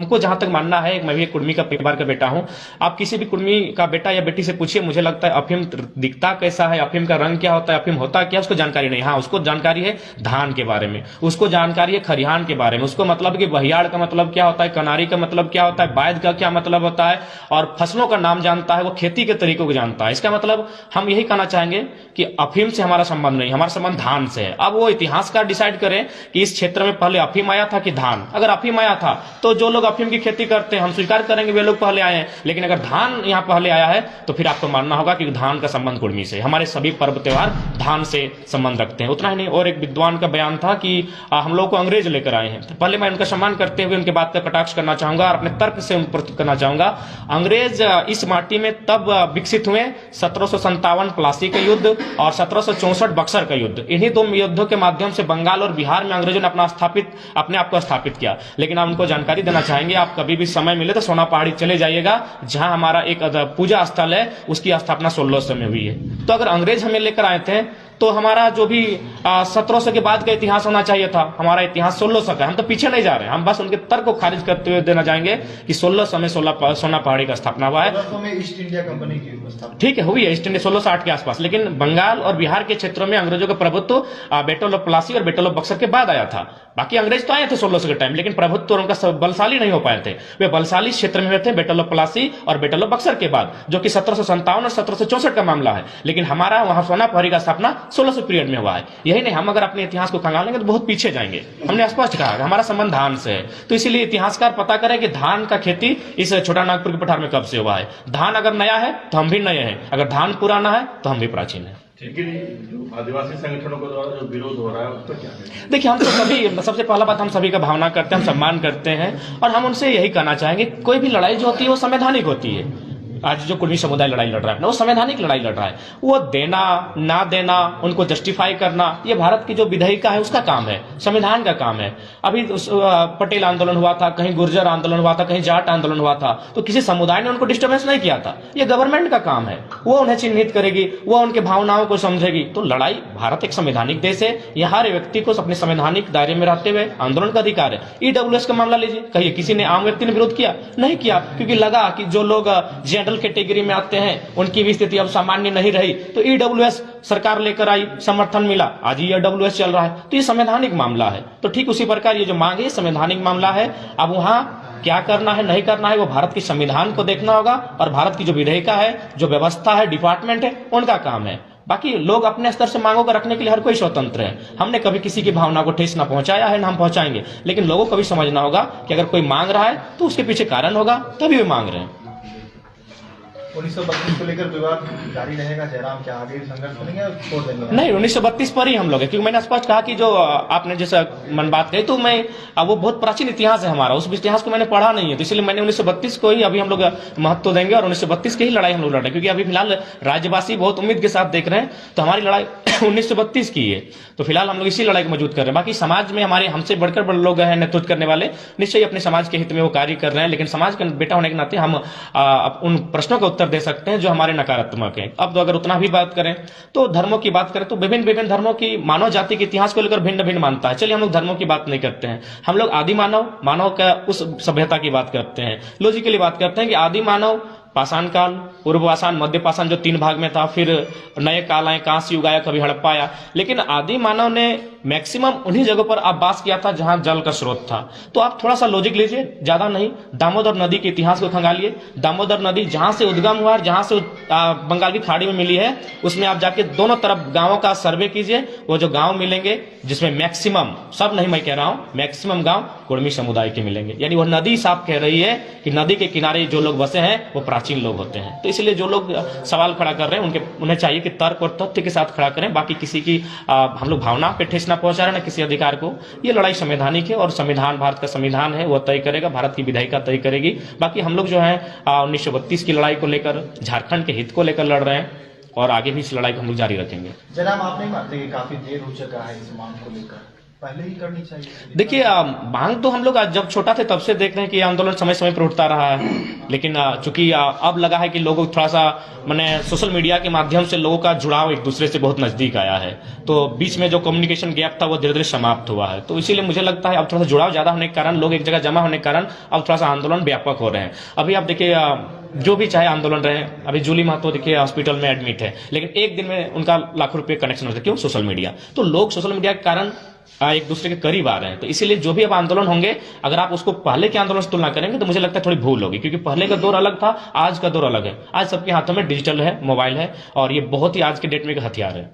हमको जहां तक मानना है, मैं भी एक कुर्मी का परिवार का बेटा हूं, आप किसी भी कुर्मी का बेटा या बेटी से पूछिए, मुझे लगता है अफीम दिखता कैसा है, अफीम का रंग क्या होता है, अफीम होता क्या है, उसको जानकारी नहीं। हाँ, उसको जानकारी है धान के बारे में, उसको जानकारी है खरिहान के बारे में, उसको मतलब कि बहियाड़ का मतलब क्या होता है, कनारी का मतलब क्या होता है, बैद का क्या मतलब होता है, और फसलों का नाम जानता है, वो खेती के तरीकों को जानता है। इसका मतलब हम यही कहना चाहेंगे कि अफीम से हमारा संबंध नहीं, हमारा संबंध धान से है। अब वो इतिहासकार डिसाइड करें कि इस क्षेत्र में पहले अफीम आया था कि धान। अगर अफीम आया था तो जो लोग अफीम की खेती करते हैं हम स्वीकार करेंगे वे लोग पहले आए हैं, लेकिन अगर धान यहां पहले आया है तो फिर आपको मानना होगा कि धान का संबंध कुर्मी से। हमारे सभी पर्व त्योहार धान से संबंध रखते हैं। उतना ही नहीं, और एक विद्वान का बयान था कि हम लोग को अंग्रेज लेकर आए हैं। तो पहले मैं उनका सम्मान करते हुए उनके बात का कटाक्ष करना चाहूंगा और अपने तर्क से उन प्रस्तुत करना चाहूंगा। अंग्रेज इस माटी में तब विकसित हुए 1757 प्लासी का युद्ध और 1764 बक्सर का युद्ध। इन्हीं दो युद्धों के माध्यम से बंगाल और बिहार में अंग्रेजों ने अपने आप को स्थापित किया। लेकिन आप उनको जानकारी देना चाहेंगे, आप कभी भी समय मिले तो सोना पहाड़ी चले जाइएगा, जहां हमारा एक पूजा स्थल है, उसकी स्थापना 1600 में हुई है। तो अगर अंग्रेज हमें लेकर आए थे तो हमारा जो भी 1700 के बाद का इतिहास होना चाहिए था, हमारा इतिहास 1600 का। हम तो पीछे नहीं जा रहे हैं, हम बस उनके तर्क को खारिज करते हुए देना चाहेंगे कि 1600 में सोना पहाड़ी का स्थापना हुआ है। ईस्ट इंडिया कंपनी की स्थापना ठीक है, हुई है ईस्ट इंडिया 1660 के आसपास, लेकिन बंगाल और बिहार के क्षेत्रों में अंग्रेजों का प्रभुत्व बैटल ऑफ प्लासी और बैटल ऑफ बक्सर के बाद आया था। बाकी अंग्रेज तो आए थे 1600 के टाइम, लेकिन प्रभुत्व उनका बलशाली नहीं हो पाए थे। वे बलशाली क्षेत्र में थे बैटल ऑफ प्लासी और बैटल ऑफ बक्सर के बाद, जो कि 1757 और 1764 का मामला है। लेकिन हमारा वहां सोना पहाड़ी का स्थापना 1600 पीरियड में हुआ है। यही नहीं, हम अगर अपने इतिहास को खंगालेंगे तो बहुत पीछे जाएंगे। हमने स्पष्ट कहा हमारा संबंध धान से है, तो इसीलिए इतिहासकार पता करें कि धान का खेती इस छोटा नागपुर के पठार में कब से हुआ है। धान अगर नया है तो हम भी नए हैं, अगर धान पुराना है तो हम भी प्राचीन है। आदिवासी संगठनों के द्वारा जो विरोध हो रहा है उसका क्या है? देखिए, हम तो सभी, सबसे पहला बात, हम सभी का भावना करते हैं, हम सम्मान करते हैं, और हम उनसे यही कहना चाहेंगे कोई भी लड़ाई जो होती है वो संवैधानिक होती है। आज जो कुर्मी समुदाय लड़ाई लड़ रहा है ना, वो संवैधानिक लड़ाई लड़ रहा है। वो देना ना देना, उनको जस्टिफाई करना, ये भारत की जो विधायिका है उसका काम है, संविधान का काम है। अभी पटेल आंदोलन हुआ था, कहीं गुर्जर आंदोलन हुआ था, कहीं जाट आंदोलन हुआ था, तो किसी समुदाय ने उनको डिस्टर्बेंस नहीं किया था। ये गवर्नमेंट का काम है, वो उन्हें चिन्हित करेगी, वो उनके भावनाओं को समझेगी। तो लड़ाई, भारत एक संवैधानिक देश है, यहाँ हर व्यक्ति को अपने संवैधानिक दायरे में रहते हुए आंदोलन का अधिकार है। ईडब्ल्यूएस का मामला लीजिए, कहिए किसी ने, आम व्यक्ति ने विरोध किया? नहीं किया, क्योंकि लगा कि जो लोग जनरल कैटेगरी में आते हैं उनकी भी स्थिति अब सामान्य नहीं रही, तो ईडब्ल्यूएस सरकार लेकर आई, समर्थन मिला, आज ईडब्ल्यूएस चल रहा है। तो ये संवैधानिक मामला है। तो ठीक उसी प्रकार ये जो मांग है संवैधानिक मामला है। अब वहां क्या करना है नहीं करना है वो भारत के संविधान को देखना होगा, और भारत की जो विधेयिका है, जो व्यवस्था है, डिपार्टमेंट है, उनका काम है। बाकी लोग अपने स्तर से मांगों को रखने के लिए हर कोई स्वतंत्र है। हमने कभी किसी की भावना को ठेस ना पहुंचाया है, ना हम पहुंचाएंगे, लेकिन लोगों को भी समझना होगा कि अगर कोई मांग रहा है तो उसके पीछे कारण होगा, तभी वे मांग रहे हैं। 1932 को लेकर विवाद जारी रहेगा जयराम, क्या आगे संघर्ष करेंगे और छोड़ देंगे? नहीं, 1932 पर ही हम लोग है, क्योंकि मैंने स्पष्ट कहा कि जो आपने जैसा मन बात कही, तो मैं वो बहुत प्राचीन इतिहास है हमारा, उस इतिहास को मैंने पढ़ा नहीं है, तो इसलिए मैंने 1932 को ही अभी हम लोग महत्व देंगे और 1932 की ही लड़ाई हम लोग लड़ रहे हैं। क्योंकि अभी फिलहाल राज्यवासी बहुत उम्मीद के साथ देख रहे हैं, तो हमारी लड़ाई 1932 की है, तो फिलहाल हम लोग इसी लड़ाई को मौजूद कर रहे हैं। बाकी समाज में हमारे हमसे बढ़कर बड़े लोग हैं नेतृत्व करने वाले, निश्चय अपने समाज के हित में वो कार्य कर रहे हैं, लेकिन समाज का बेटा होने के नाते हम उन प्रश्नों का उत्तर दे सकते हैं जो हमारे नकारात्मक है। अब तो अगर उतना भी बात करें तो धर्मों की बात करें तो विभिन्न धर्मों की, मानव जाति के इतिहास को लेकर भिन्न भिन्न मानता है। चलिए हम लोग धर्मों की बात नहीं करते हैं, हम लोग आदि मानव का उस सभ्यता की बात करते हैं, लॉजिकली बात करते हैं कि आदि मानव पाषाण काल, पूर्व पाषाण, मध्य पाषाण जो 3 भाग में था, फिर नए काल आए, कांस्य युग आया, कभी हड़प्पा आया, लेकिन आदि मानव ने मैक्सिमम उन्हीं जगहों पर आवास किया था जहां जल का स्रोत था। तो आप थोड़ा सा लॉजिक लीजिए, ज्यादा नहीं, दामोदर नदी के इतिहास को खंगालिए। दामोदर नदी जहां से उद्गम हुआ, जहां से बंगाल की खाड़ी में मिली है, उसमें आप जाके दोनों तरफ गांवों का सर्वे कीजिए। वो जो गांव मिलेंगे जिसमें मैक्सिमम, सब नहीं मैं कह रहा हूं, मैक्सिमम गांव कुर्मी समुदाय के मिलेंगे। यानी वो नदी साफ कह रही है कि नदी के किनारे जो लोग बसे हैं वो प्राचीन लोग होते हैं। तो इसलिए जो लोग सवाल खड़ा कर रहे हैं उन्हें चाहिए कि तर्क और तथ्य के साथ खड़ा करें। बाकी किसी की हम लोग भावना पे ठेस ना पहुंचा रहे, ना किसी अधिकार को। ये लड़ाई संवैधानिक है और संविधान, भारत का संविधान है, वो तय करेगा, भारत की विधायिका तय करेगी। बाकी हम लोग जो है 1932 की लड़ाई को लेकर, झारखंड के हित को लेकर लड़ रहे हैं, और आगे भी इस लड़ाई को हम लोग जारी रखेंगे। जनाब, आप नहीं मानते कि काफी देर हो चुका है इस मांग को लेकर? पहले ही करनी चाहिए। देखिए मांग तो हम लोग जब छोटा थे तब से देख रहे हैं कि ये आंदोलन समय समय पर उठता रहा है, लेकिन चूंकि अब लगा है कि लोगों को थोड़ा सा मैंने सोशल मीडिया के माध्यम से लोगों का जुड़ाव एक दूसरे से बहुत नजदीक आया है, तो बीच में जो कम्युनिकेशन गैप था वो धीरे धीरे समाप्त हुआ है। तो इसीलिए मुझे लगता है अब थोड़ा सा जुड़ाव ज्यादा होने के कारण, लोग एक जगह जमा होने के कारण अब थोड़ा सा आंदोलन व्यापक हो रहे हैं। अभी आप देखिए जो भी चाहे आंदोलन रहे, अभी जूली महतो देखिए हॉस्पिटल में एडमिट है, लेकिन एक दिन में उनका लाखों रुपए कनेक्शन होता है। क्यों? Social media. तो लोग सोशल मीडिया के कारण एक दूसरे के करीब आ रहे हैं। तो इसीलिए जो भी अब आंदोलन होंगे, अगर आप उसको पहले के आंदोलन से तुलना करेंगे तो मुझे लगता है थोड़ी भूल होगी, क्योंकि पहले का दौर अलग था, आज का दौर अलग है। आज सबके हाथों में डिजिटल है, मोबाइल है, और ये बहुत ही आज के डेट में एक हथियार है।